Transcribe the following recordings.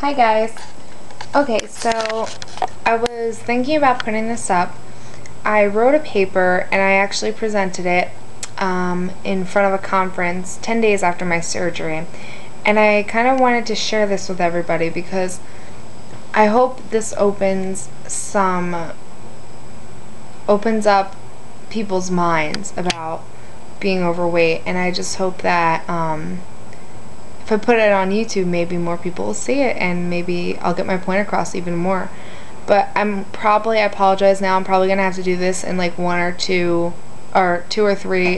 Hi guys. Okay, so I was thinking about putting this up. I wrote a paper and I actually presented it in front of a conference 10 days after my surgery. And I kind of wanted to share this with everybody because I hope this opens up people's minds about being overweight, and I just hope that if I put it on YouTube, maybe more people will see it and maybe I'll get my point across even more. But I apologize now, I'm probably gonna have to do this in like two or three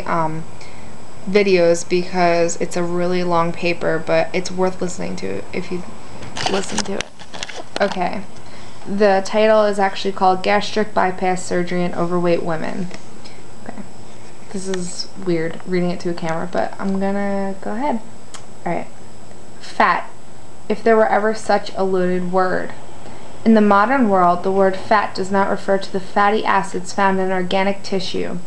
videos because it's a really long paper, but it's worth listening to if you listen to it. Okay, the title is actually called Gastric Bypass Surgery in Overweight Women. Okay, this is weird reading it to a camera, but I'm gonna go ahead. Alright. Fat, if there were ever such a loaded word. In the modern world, the word fat does not refer to the fatty acids found in organic tissue,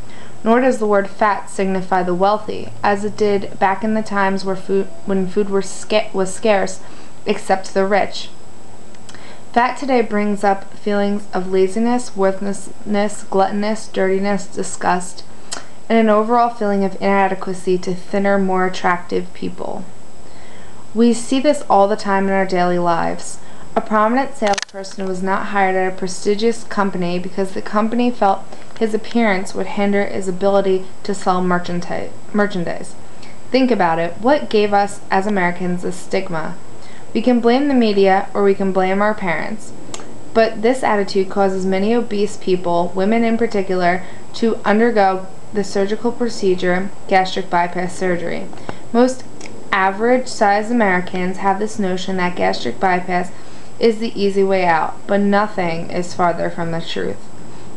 nor does the word fat signify the wealthy, as it did back in the times when food was scarce, except to the rich. Fat today brings up feelings of laziness, worthlessness, gluttonous, dirtiness, disgust, and an overall feeling of inadequacy to thinner, more attractive people. We see this all the time in our daily lives. A prominent salesperson was not hired at a prestigious company because the company felt his appearance would hinder his ability to sell merchandise. Think about it. What gave us, as Americans, a stigma? We can blame the media or we can blame our parents. But this attitude causes many obese people, women in particular, to undergo the surgical procedure, gastric bypass surgery. Most average-sized Americans have this notion that gastric bypass is the easy way out, but nothing is farther from the truth.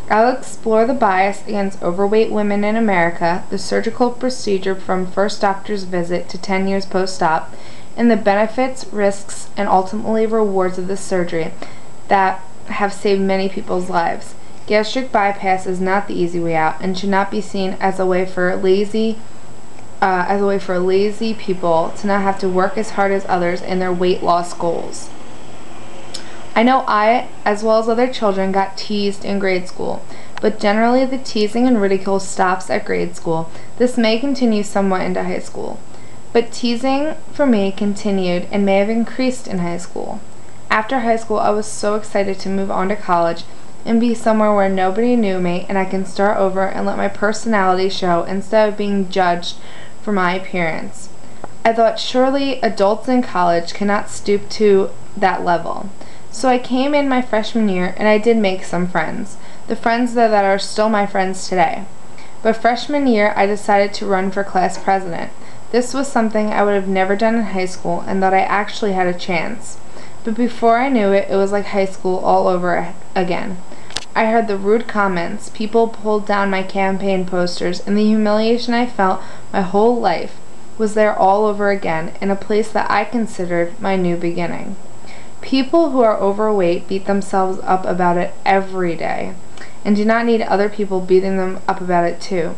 I'll explore the bias against overweight women in America, the surgical procedure from first doctor's visit to 10 years post-op, and the benefits, risks, and ultimately rewards of this surgery that have saved many people's lives. Gastric bypass is not the easy way out and should not be seen as a way for lazy people to not have to work as hard as others in their weight loss goals. I know I, as well as other children, got teased in grade school, but generally the teasing and ridicule stops at grade school. This may continue somewhat into high school. But teasing for me continued and may have increased in high school. After high school, I was so excited to move on to college and be somewhere where nobody knew me and I can start over and let my personality show instead of being judged for my appearance. I thought surely adults in college cannot stoop to that level. So I came in my freshman year and I did make some friends. The friends that are still my friends today. But freshman year, I decided to run for class president. This was something I would have never done in high school and that I actually had a chance. But before I knew it, it was like high school all over again. I heard the rude comments, people pulled down my campaign posters, and the humiliation I felt my whole life was there all over again in a place that I considered my new beginning. People who are overweight beat themselves up about it every day and do not need other people beating them up about it too.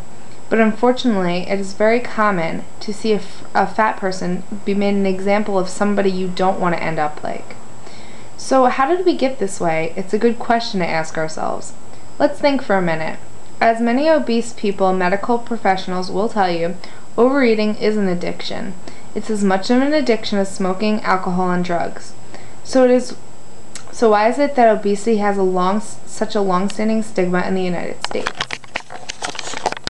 But unfortunately, it is very common to see a fat person be made an example of somebody you don't want to end up like. So how did we get this way? It's a good question to ask ourselves. Let's think for a minute. As many obese people and medical professionals will tell you, overeating is an addiction. It's as much of an addiction as smoking, alcohol, and drugs. So why is it that obesity has such a long-standing stigma in the United States?